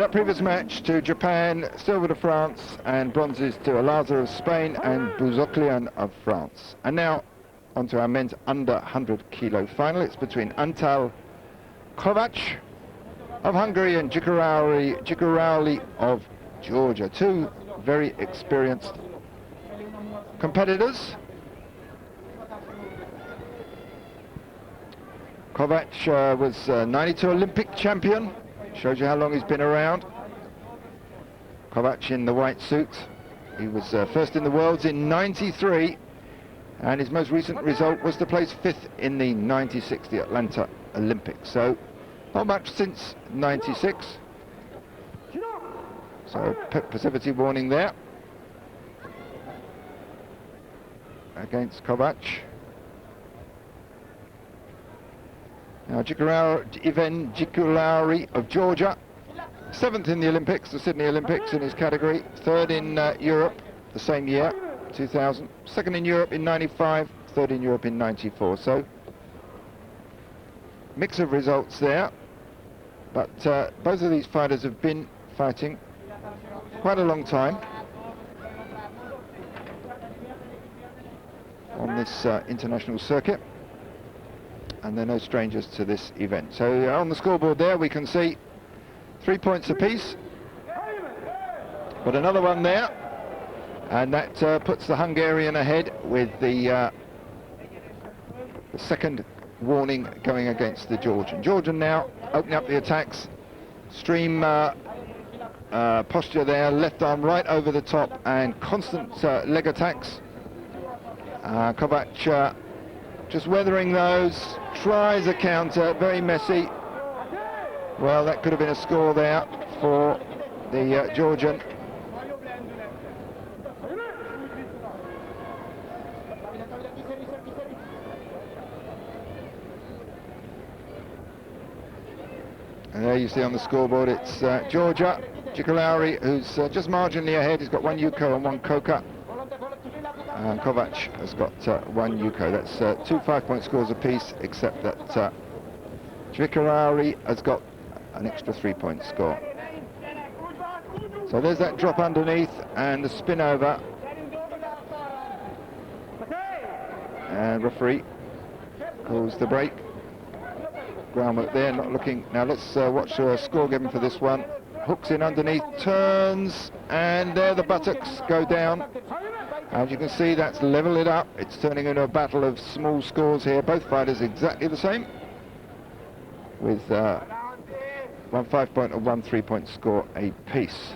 that previous match to Japan, silver to France, and bronzes to Alaza of Spain and Bouzoklian of France. And now onto our men's under 100 kilo final. It's between Antal Kovac of Hungary and Jikarauli of Georgia. Two very experienced competitors. Kovac was 92 Olympic champion. Shows you how long he's been around. Kovac in the white suit. He was first in the Worlds in '93, and his most recent result was to place 5th in the '96 Atlanta Olympics. So not much since '96. So passivity warning there against Kovac. Now Ivan Jikulauri of Georgia, 7th in the Olympics, the Sydney Olympics in his category, 3rd in Europe the same year, 2000, 2nd in Europe in '95, 3rd in Europe in '94. So mix of results there, but both of these fighters have been fighting quite a long time on this international circuit, and they're no strangers to this event. So on the scoreboard there we can see 3 points apiece, but another one there, and that puts the Hungarian ahead with the second warning going against the Georgian. Georgian now opening up the attacks, stream posture there, left arm right over the top, and constant leg attacks. Kovac just weathering those, tries a counter, very messy. Well, that could have been a score there for the Georgian. And there you see on the scoreboard it's Georgia, Jikalauri, who's just marginally ahead. He's got 1 Yuko and 1 Koka. And Kovac has got 1 Yuko. That's 2 5-point scores apiece, except that Jikalauri has got an extra 3-point score. So there's that drop underneath and the spin over. And referee calls the break. Groundwork there, not looking. Now let's watch the score given for this one. Hooks in underneath, turns, and there the buttocks go down. As you can see, that's level it up. It's turning into a battle of small scores here. Both fighters exactly the same, with 1 5-point and 1 3-point score apiece.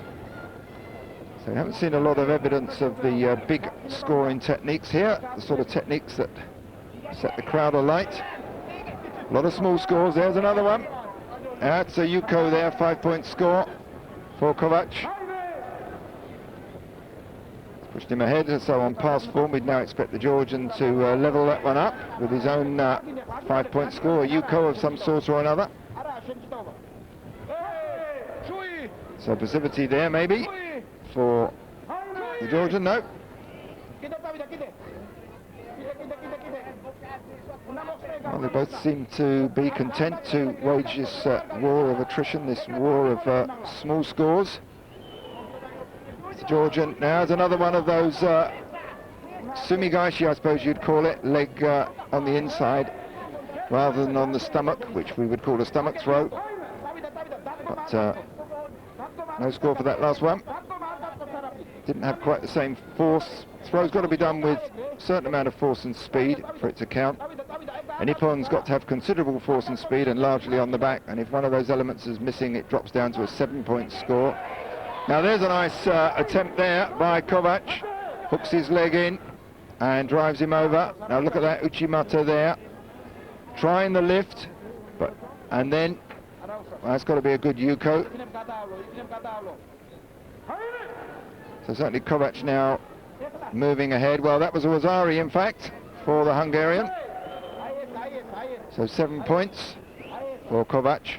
So we haven't seen a lot of evidence of the big scoring techniques here, the sort of techniques that set the crowd alight. A lot of small scores. There's another one. That's a Yuko there, 5-point score for Kovac. Pushed him ahead, so on past form we'd now expect the Georgian to level that one up with his own 5-point score, a Yuko of some sort or another. So passivity there maybe for the Georgian. No. Well, they both seem to be content to wage this war of attrition, this war of small scores. The Georgian now has another one of those sumigaishi, I suppose you'd call it, leg on the inside rather than on the stomach, which we would call a stomach throw. But no score for that last one. Didn't have quite the same force. Throw's got to be done with a certain amount of force and speed for it to count. And Ippon's got to have considerable force and speed and largely on the back, and if one of those elements is missing, it drops down to a 7-point score. Now there's a nice attempt there by Kovac. Hooks his leg in and drives him over. Now look at that Uchimata there, trying the lift, and then that's got to be a good Yuko. So certainly Kovac now moving ahead. Well, that was a Wazari in fact for the Hungarian. So 7 points for Kovac.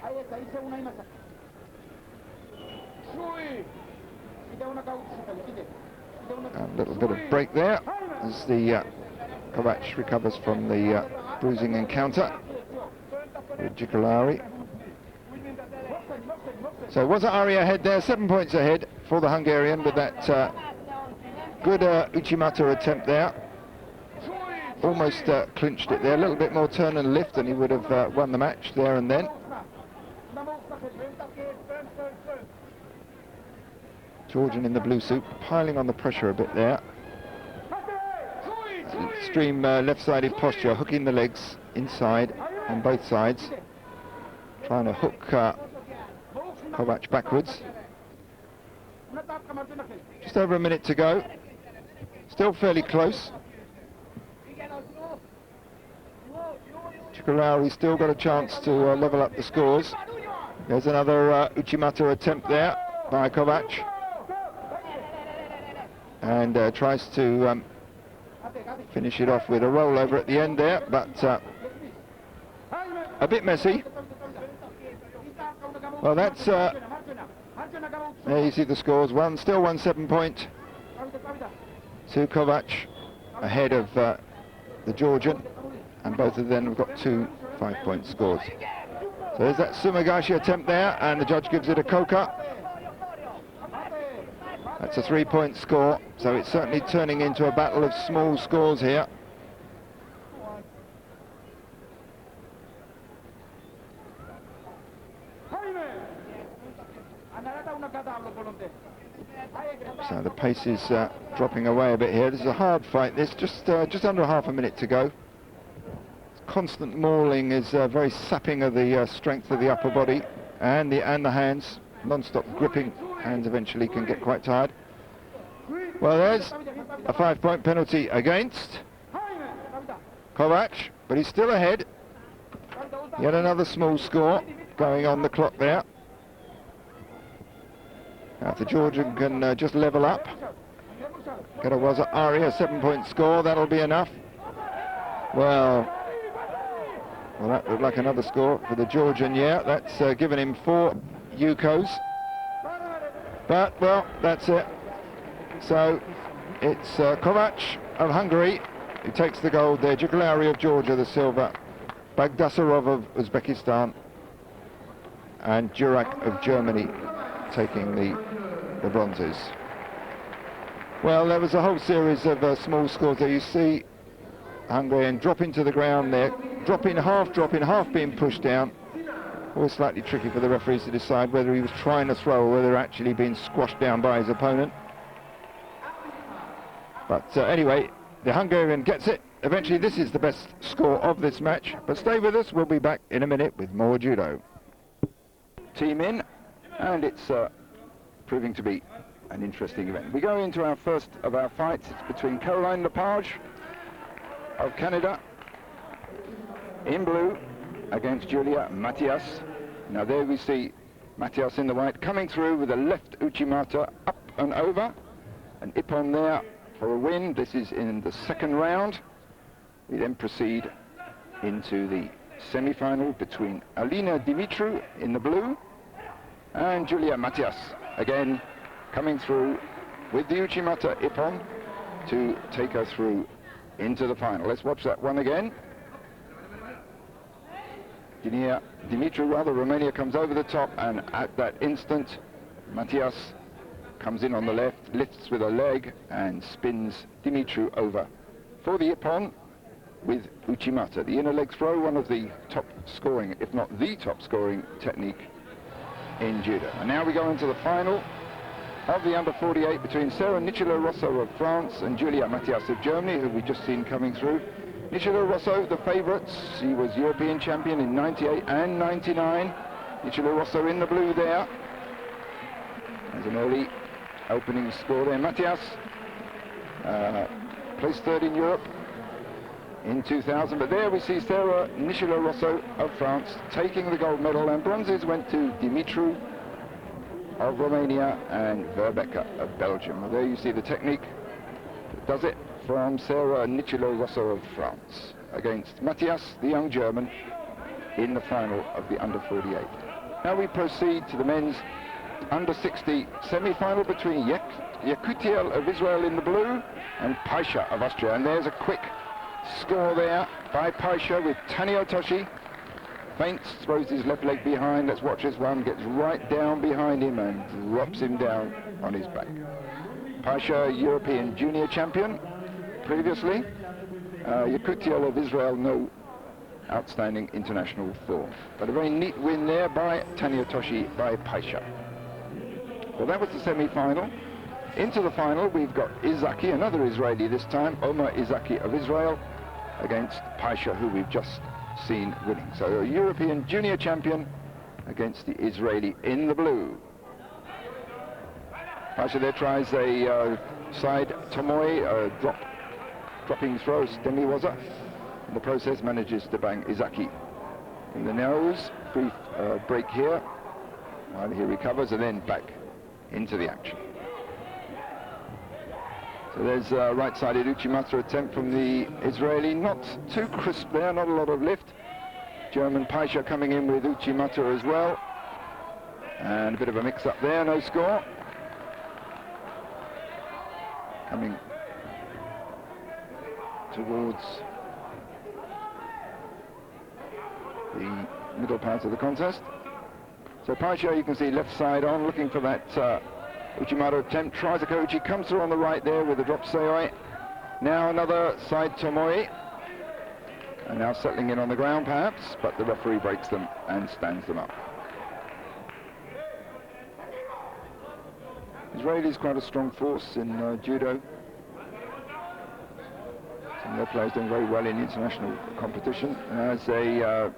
A little bit of break there as the Kovac recovers from the bruising encounter with Jikalauri. So was Ari ahead there? 7 points ahead for the Hungarian with that good Uchimata attempt there. Almost clinched it there. A little bit more turn and lift and he would have won the match there and then. Georgian in the blue suit, piling on the pressure a bit there. Extreme left-sided posture, hooking the legs inside on both sides. Trying to hook Kovac backwards. Just over a minute to go. Still fairly close. Chikarauri still got a chance to level up the scores. There's another Uchimata attempt there by Kovac. And tries to finish it off with a rollover at the end there, but a bit messy. Well, that's there you see the scores. Still 1 point to Kovac, ahead of the Georgian, and both of them have got 2 5-point scores. So there's that Sumagashi attempt there, and the judge gives it a koka. That's a 3-point score, so it's certainly turning into a battle of small scores here. So the pace is dropping away a bit here. This is a hard fight. There's just under half a minute to go. Constant mauling is very sapping of the strength of the upper body and the hands. Non-stop gripping hands eventually can get quite tired. Well, there's a 5-point penalty against Kovac, but he's still ahead. Yet another small score going on the clock there. Now if the Georgian can just level up, get a Ari, a 7-point score, that'll be enough. Well, that looked like another score for the Georgian, yeah. That's given him 4 Yukos. But, well, that's it. So, it's Kovac of Hungary who takes the gold there, Jugulari of Georgia the silver, Bagdasarov of Uzbekistan, and Jurak of Germany taking the bronzes. Well, there was a whole series of small scores there. You see Hungarian dropping to the ground there, dropping, half being pushed down. Always slightly tricky for the referees to decide whether he was trying to throw or whether actually being squashed down by his opponent. But anyway, the Hungarian gets it. Eventually, this is the best score of this match. But stay with us, we'll be back in a minute with more judo. Team in, and it's proving to be an interesting event. We go into our first of our fights. It's between Caroline Lepage of Canada in blue against Julia Matias. Now there we see Matias in the white coming through with a left Uchimata up and over, an ippon there for a win. This is in the second round. We then proceed into the semi-final between Alina Dimitriou in the blue and Julia Matias, again coming through with the Uchimata ippon to take her through into the final. Let's watch that one again. Dimitriou, Romania, comes over the top, and at that instant Matias comes in on the left, lifts with a leg and spins Dimitriou over for the ippon with Uchimata. The inner leg throw, one of the top scoring, if not the top scoring technique in judo. And now we go into the final of the under 48 between Sarah Nicolo-Rosso of France and Julia Matias of Germany, who we've just seen coming through. Nicolo-Rosso, the favourites. She was European champion in 98 and 99. Nicolo-Rosso in the blue there. There's an early opening score there. Matias placed 3rd in Europe in 2000, but there we see Sarah Nicolo-Rosso of France taking the gold medal, and bronzes went to Dimitriou of Romania and Verbecke of Belgium. Well, there you see the technique that does it from Sarah Nicolo-Rosso of France against Matias, the young German, in the final of the under 48. Now we proceed to the men's under 60 semi-final between Yakutiel of Israel in the blue and Paisha of Austria. And there's a quick score there by Paisha with Tani Otoshi feints, throws his left leg behind. Let's watch this one. Gets right down behind him and drops him down on his back. Pasha, European junior champion previously. Yakutiel of Israel, no outstanding international form. But a very neat win there by Tanya Toshi by Pasha. Well, that was the semi-final. Into the final, we've got Izaki, another Israeli this time, Omar Izaki of Israel, against Pasha, who we've just seen winning. So a European junior champion against the Israeli in the blue. Pasha there tries a side tomoe, dropping throw, Stenley was it. In the process manages to bang Izaki in the nose. Brief break here while he recovers and then back into the action. So there's a right-sided Uchimata attempt from the Israeli. Not too crisp there, not a lot of lift. German Pasha coming in with Uchimata as well. And a bit of a mix-up there, no score. Coming towards the middle part of the contest. So Pasha, you can see left side on, looking for that Uchimata attempt, tries a Kouchi, comes through on the right there with a drop seoi. Now another side tomoe. And now settling in on the ground perhaps, but the referee breaks them and stands them up. Israeli is quite a strong force in judo. Some of their players doing very well in international competition. As a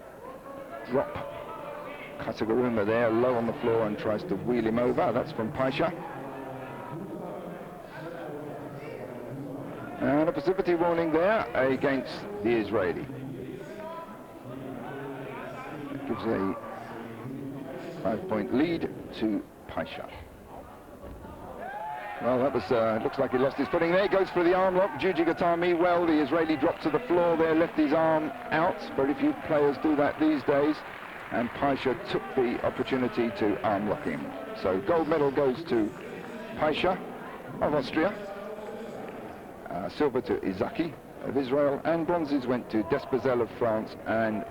drop Kataguruma there, low on the floor and tries to wheel him over. That's from Pasha. And a passivity warning there against the Israeli. That gives a 5-point lead to Pasha. Well, that was, looks like he lost his footing there. He goes for the arm lock. Juji Gatami, well, the Israeli dropped to the floor there, left his arm out. Very few players do that these days. And Pasha took the opportunity to arm lock him. So gold medal goes to Pasha of Austria. Silver to Izaki of Israel. And bronzes went to Despezel of France and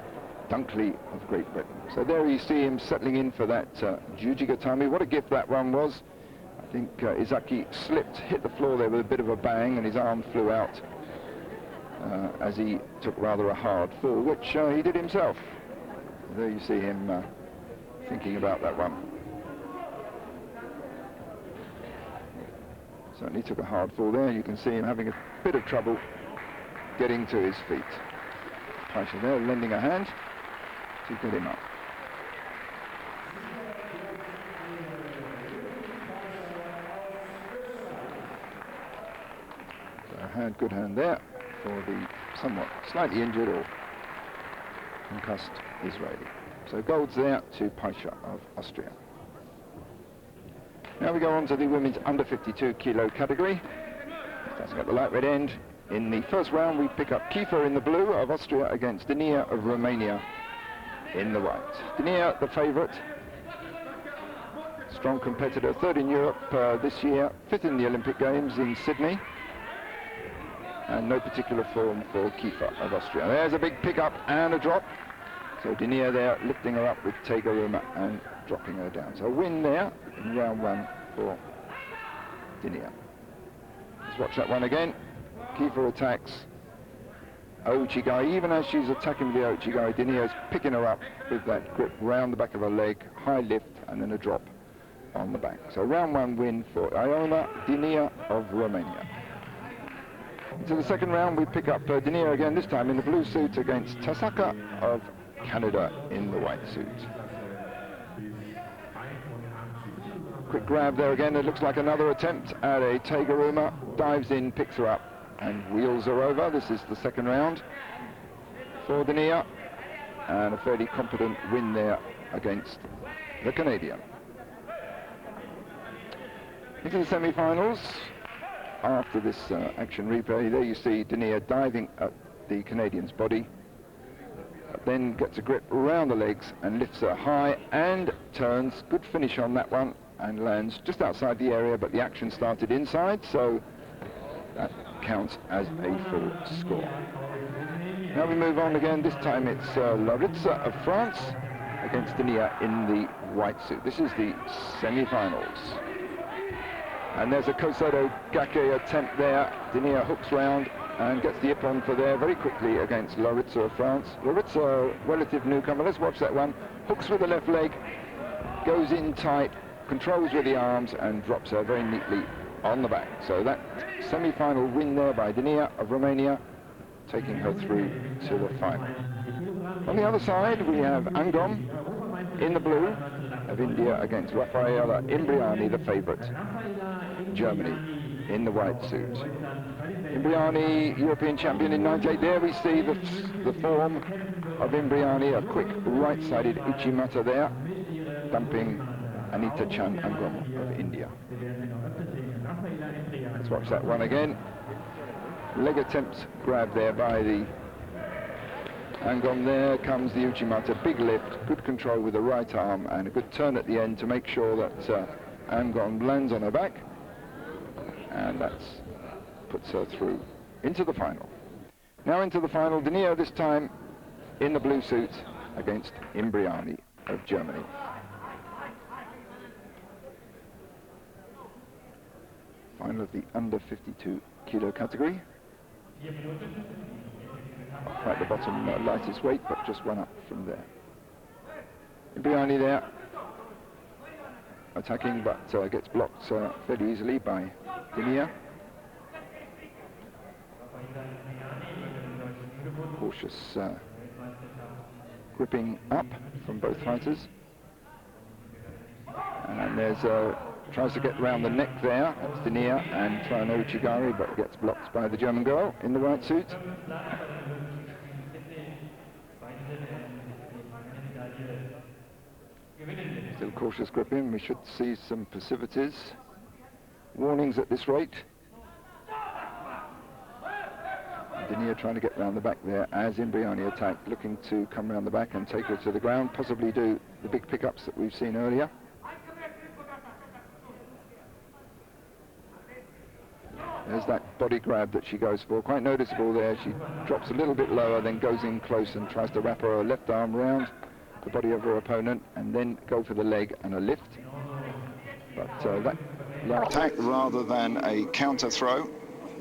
Dunkley of Great Britain. So there you see him settling in for that Juji Gatami. What a gift that one was. I think Izaki slipped, hit the floor there with a bit of a bang, and his arm flew out as he took rather a hard fall, which he did himself. There you see him thinking about that one. Certainly took a hard fall there, and you can see him having a bit of trouble getting to his feet. Pasha there lending a hand to get him up. Good hand there for the somewhat slightly injured or concussed Israeli. So gold's there to Pasha of Austria. Now we go on to the women's under 52 kilo category. That's got the light red end. In the first round we pick up Kiefer in the blue of Austria against Dania of Romania in the white. Dania, the favourite. Strong competitor, third in Europe this year, fifth in the Olympic Games in Sydney. And no particular form for Kiefer of Austria. There's a big pick-up and a drop. So Dania there lifting her up with Teguruma and dropping her down. So a win there in round one for Dania. Let's watch that one again. Kiefer attacks Ouchigai. Even as she's attacking the Ouchigai, Dania's picking her up with that grip round the back of her leg, high lift and then a drop on the back. So round one win for Iona Dania of Romania. Into the second round we pick up Dania again, this time in the blue suit against Tasaka of Canada in the white suit. Quick grab there again, it looks like another attempt at a Teguruma, dives in, picks her up and wheels her over. This is the second round for Dania and a fairly competent win there against the Canadian. Into the semi-finals. After this action replay, there you see Dania diving at the Canadian's body, then gets a grip around the legs and lifts her high and turns. Good finish on that one and lands just outside the area, but the action started inside, so that counts as a full score. Now we move on again. This time it's Laritza of France against Denia in the white suit. This is the semi-finals. And there's a Kosodo Gake attempt there. Denia hooks round and gets the ippon for there very quickly against Laritza of France. Laritza, relative newcomer. Let's watch that one. Hooks with the left leg, goes in tight, controls with the arms and drops her very neatly on the back. So that semi-final win there by Denia of Romania, taking her through to the final. On the other side we have Angom in the blue of India against Raffaella Imbriani, the favourite, Germany, in the white suit. Imbriani, European champion in '98. There we see the form of Imbriani, a quick right-sided Uchimata there, dumping Anita Chan Angom of India. Let's watch that one again. Leg attempt grab there by the Angom. There comes the Uchimata, big lift, good control with the right arm and a good turn at the end to make sure that Angom lands on her back, and that puts her through into the final. Now into the final, Denia this time in the blue suit against Imbriani of Germany. Final of the under 52 kilo category. Right at the bottom, lightest weight, but just one up from there. Imbriani there, attacking, but gets blocked fairly easily by Denia. Cautious gripping up from both fighters. And there's tries to get around the neck there. That's Denia and try an Uchigari, but gets blocked by the German girl in the white suit. Still cautious gripping. We should see some passivities. Warnings at this rate. Denia trying to get round the back there as Imbriani attacked, looking to come round the back and take her to the ground, possibly do the big pickups that we've seen earlier. There's that body grab that she goes for, quite noticeable there. She drops a little bit lower, then goes in close and tries to wrap her left arm round the body of her opponent and then go for the leg and a lift. But that attack rather than a counter throw.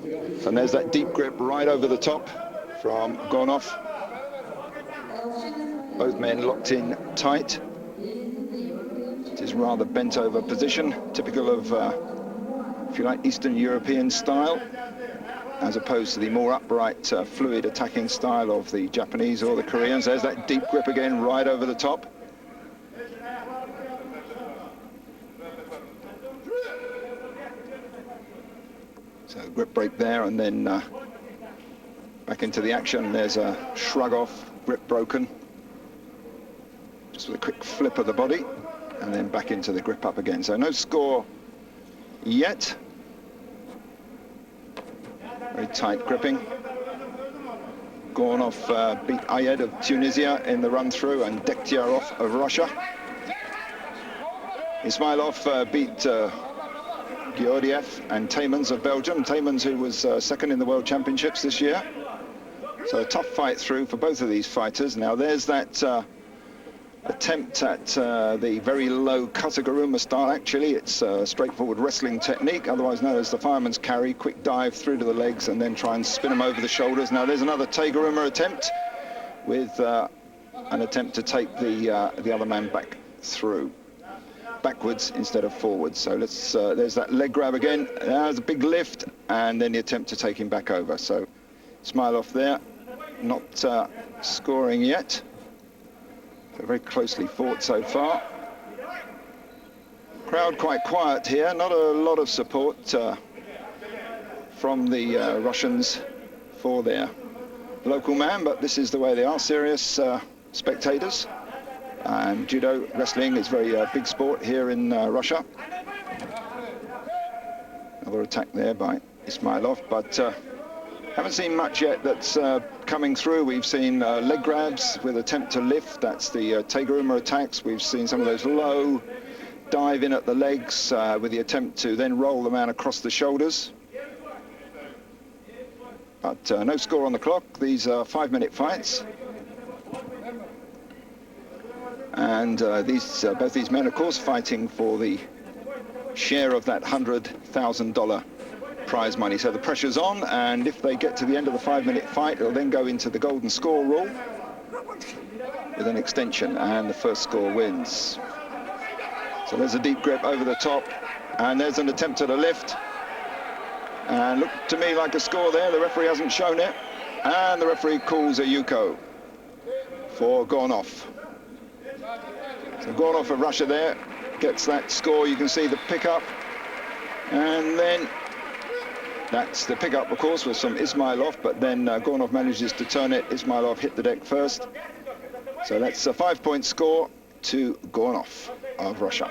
And there's that deep grip right over the top from Gornov. Both men locked in tight. It is rather bent over position, typical of, if you like, Eastern European style, as opposed to the more upright, fluid attacking style of the Japanese or the Koreans. There's that deep grip again, right over the top. So grip break there, and then back into the action. There's a shrug off, grip broken. Just with a quick flip of the body, and then back into the grip up again. So no score yet. Very tight gripping. Gornov beat Ayed of Tunisia in the run through, and Dektiarov of Russia. Ismailov beat Georgiev and Taymans of Belgium. Taymans, who was second in the World Championships this year. So a tough fight through for both of these fighters. Now there's that attempt at the very low Kataguruma style. Actually, it's a straightforward wrestling technique, otherwise known as the fireman's carry. Quick dive through to the legs and then try and spin them over the shoulders. Now there's another Teguruma attempt with an attempt to take the other man back through. Backwards instead of forwards. So let's there's that leg grab again. There's a big lift and then the attempt to take him back over. So Ismailov there, not scoring yet. So very closely fought so far. Crowd quite quiet here, not a lot of support from the Russians for their local man, but this is the way they are, serious spectators. And judo, wrestling is very big sport here in Russia. Another attack there by Ismailov, but haven't seen much yet that's coming through. We've seen leg grabs with attempt to lift. That's the Teguruma attacks. We've seen some of those low dive in at the legs with the attempt to then roll the man across the shoulders. But no score on the clock. These are 5-minute fights. And both these men, of course, fighting for the share of that $100,000 prize money. So the pressure's on, and if they get to the end of the 5-minute fight, it'll then go into the golden score rule with an extension, and the first score wins. So there's a deep grip over the top, and there's an attempt at a lift. And looked to me like a score there. The referee hasn't shown it, and the referee calls a Yuko for Gornov. So Gornov of Russia there gets that score. You can see the pickup, and then that's the pickup, of course, was from Ismailov, but then Gornov manages to turn it. Ismailov hit the deck first. So that's a 5-point score to Gornov of Russia.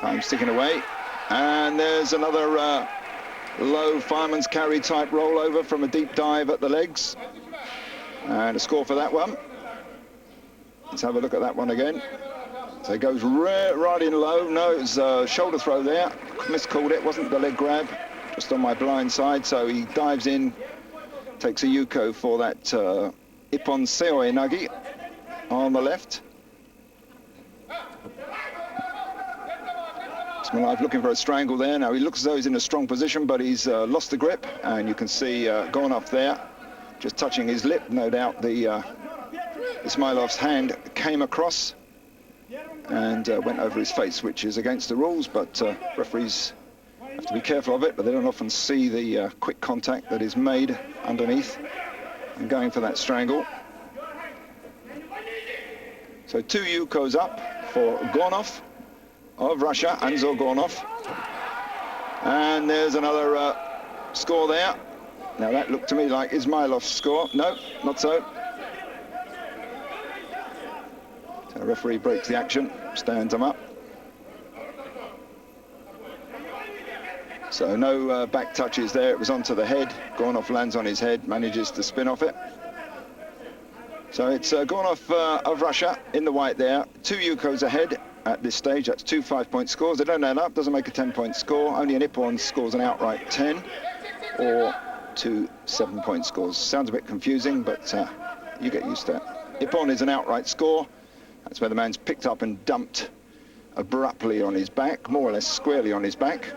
Time's ticking away. And there's another low fireman's carry type rollover from a deep dive at the legs. And a score for that one. Let's have a look at that one again. So it goes right in low. No, it was a shoulder throw there. Miscalled it, wasn't the leg grab. Just on my blind side. So he dives in, takes a Yuko for that Ippon Seoi Nagi on the left. Ismailov looking for a strangle there. Now he looks as though he's in a strong position, but he's lost the grip, and you can see Gornov there just touching his lip. No doubt the Ismailov's hand came across and went over his face, which is against the rules, but referees have to be careful of it, but they don't often see the quick contact that is made underneath and going for that strangle. So 2 Yukos up for Gornov of Russia, Anzor Gornov. And there's another score there. Now that looked to me like Ismailov's score. No, not so. So the referee breaks the action, stands him up. So no back touches there, it was onto the head. Gornov lands on his head, manages to spin off it. So it's Gornov of Russia in the white there. 2 Yukos ahead at this stage. That's 2 5-point scores. They don't add up, doesn't make a 10-point score. Only an Ippon scores an outright 10, or 2 7-point scores. Sounds a bit confusing, but you get used to it. Ippon is an outright score. That's where the man's picked up and dumped abruptly on his back, more or less squarely on his back.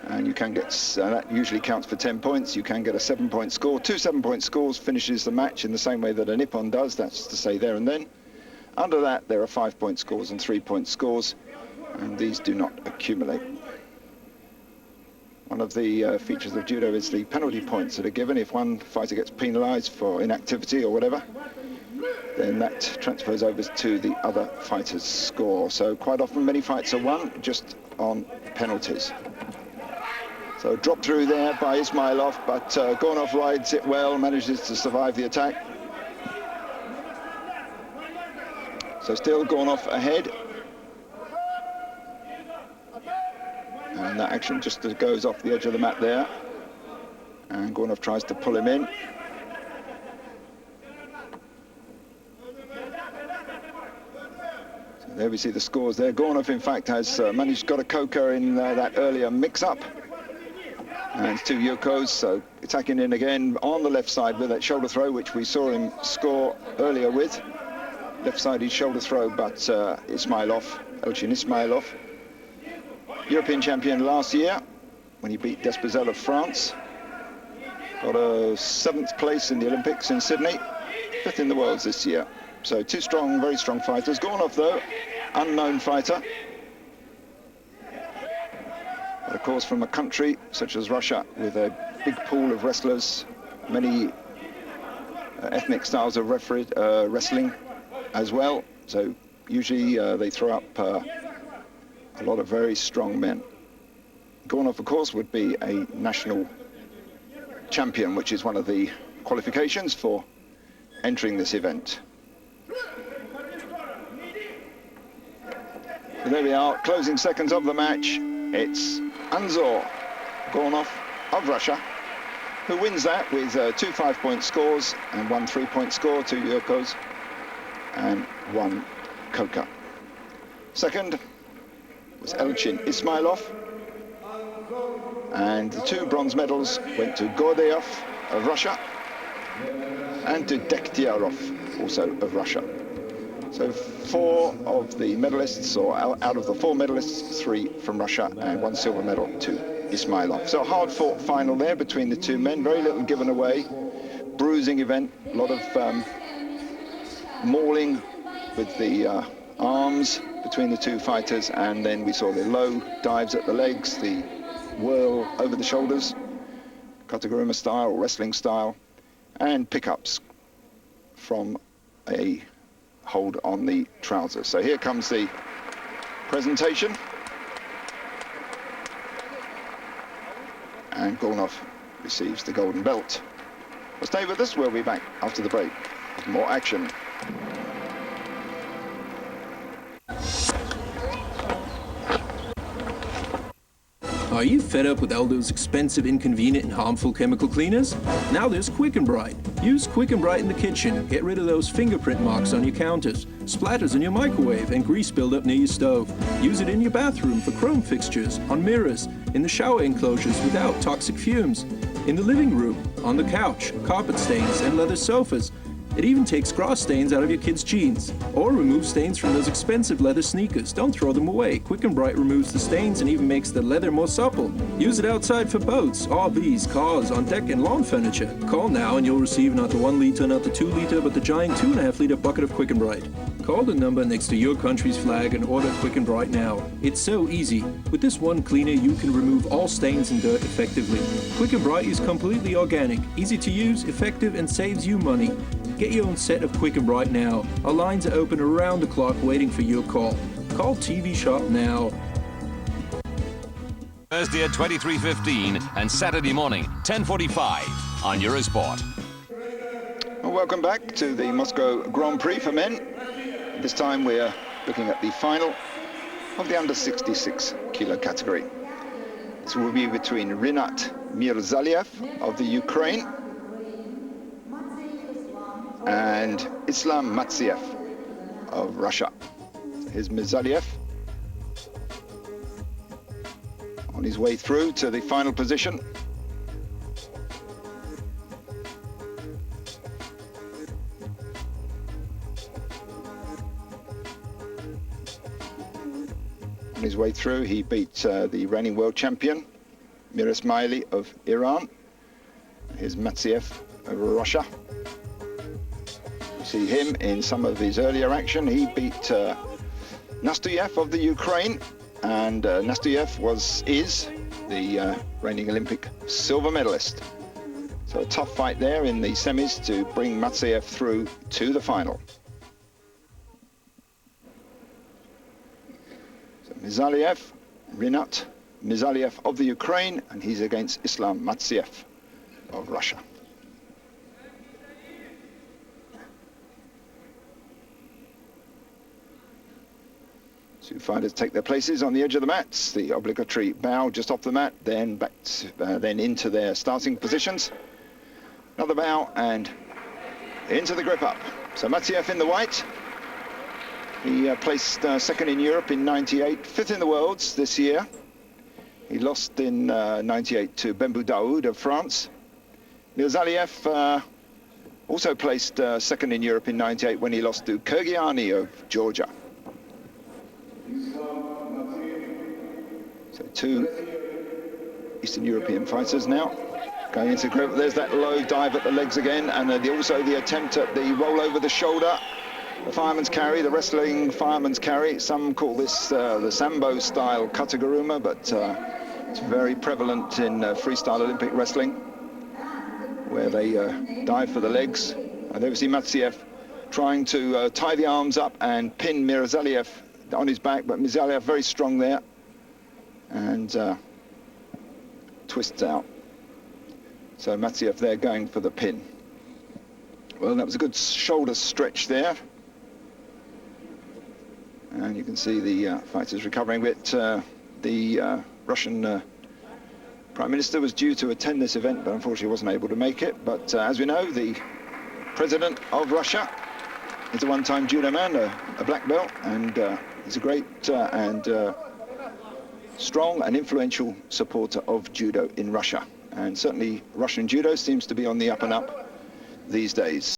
And you can get, that usually counts for 10 points. You can get a 7-point score. 2 7-point scores finishes the match in the same way that an Ippon does. That's to say there and then. Under that, there are 5-point scores and 3-point scores, and these do not accumulate. One of the features of judo is the penalty points that are given. If one fighter gets penalized for inactivity or whatever, then that transfers over to the other fighter's score. So quite often, many fights are won just on penalties. So drop through there by Ismailov, but Gornov rides it well, manages to survive the attack. So still Gornov ahead. And that action just goes off the edge of the mat there. And Gornov tries to pull him in. So there we see the scores there. Gornov, in fact, has managed, got a Koka in that earlier mix-up. And it's 2 Yukos, so attacking in again on the left side with that shoulder throw, which we saw him score earlier with. Left-sided shoulder throw, but Ismailov, Elchin Ismailov, European champion last year when he beat Despozel of France. Got a 7th place in the Olympics in Sydney, 5th in the Worlds this year. So 2 strong, very strong fighters. Gornov, though, unknown fighter. But of course, from a country such as Russia, with a big pool of wrestlers, many ethnic styles of wrestling as well. So usually they throw up a lot of very strong men. Gornov, of course, would be a national champion, which is one of the qualifications for entering this event. So there we are, closing seconds of the match. It's Anzor Gornov of Russia who wins that with 2 5-point scores and 1 3-point score, 2 Yukos and 1 Koka. Second was Elchin Ismailov And the 2 bronze medals went to Gordeyev of Russia and to Dekhtiarov, also of Russia. So 4 of the medalists, or out of the 4 medalists, 3 from Russia and 1 silver medal to Ismailov. So a hard-fought final there between the 2 men, very little given away, bruising event, a lot of mauling with the arms between the 2 fighters, and then we saw the low dives at the legs, the whirl over the shoulders, Kataguruma style, wrestling style, and pickups from a hold on the trousers. So here comes the presentation. And Gornov receives the golden belt. Well, stay with us, we'll be back after the break with more action. Are you fed up with all those expensive, inconvenient, and harmful chemical cleaners? Now there's Quick and Bright. Use Quick and Bright in the kitchen. Get rid of those fingerprint marks on your counters, splatters in your microwave, and grease buildup near your stove. Use it in your bathroom for chrome fixtures, on mirrors, in the shower enclosures without toxic fumes, in the living room, on the couch, carpet stains, and leather sofas. It even takes grass stains out of your kids' jeans, or removes stains from those expensive leather sneakers. Don't throw them away. Quick and Bright removes the stains and even makes the leather more supple. Use it outside for boats, RVs, cars, on deck and lawn furniture. Call now and you'll receive not the 1 liter, not the 2 liter, but the giant 2.5 liter bucket of Quick and Bright. Call the number next to your country's flag and order Quick and Bright now. It's so easy. With this one cleaner, you can remove all stains and dirt effectively. Quick and Bright is completely organic, easy to use, effective, and saves you money. Get your own set of Quick and Bright now. Our lines are open around the clock waiting for your call. Call TV Shop now. Thursday at 23:15 and Saturday morning 10:45 on Eurosport. Well, welcome back to the Moscow Grand Prix for men. This time we're looking at the final of the under 66 kilo category. This will be between Rinat Mirzaliev of the Ukraine and Islam Matsiev of Russia. Here's Mirzaliev on his way through to the final position. On his way through, he beat the reigning world champion, Mir Ismaili of Iran. Here's Matsiev of Russia. See him in some of his earlier action. He beat Nastuyev of the Ukraine, and Nastuyev is the reigning Olympic silver medalist. So a tough fight there in the semis to bring Matsiev through to the final. So Mirzaliev, Rinat Mirzaliev of the Ukraine, and he's against Islam Matsiev of Russia. Two fighters take their places on the edge of the mats. The obligatory bow just off the mat, then back then into their starting positions. Another bow and into the grip up. So Matsiev in the white. He placed second in Europe in '98, fifth in the Worlds this year. He lost in '98 to Bembou Daoud of France. Mirzaliev also placed second in Europe in '98 when he lost to Kyrgyani of Georgia. So two Eastern European fighters now going into the grip. There's that low dive at the legs again, and also the attempt at the roll over the shoulder. The fireman's carry, the wrestling fireman's carry. Some call this the Sambo style Kataguruma, but it's very prevalent in freestyle Olympic wrestling, where they dive for the legs. And there we see Matsiev trying to tie the arms up and pin Mirzaliev on his back, but Mirzaliev very strong there and twists out. So Matsiev there going for the pin. Well, that was a good shoulder stretch there. And you can see the fighters recovering a bit. The Russian Prime Minister was due to attend this event, but unfortunately wasn't able to make it. But as we know, the President of Russia is a one-time judo man, a black belt, and he's a great and strong and influential supporter of judo in Russia. And certainly Russian judo seems to be on the up and up these days.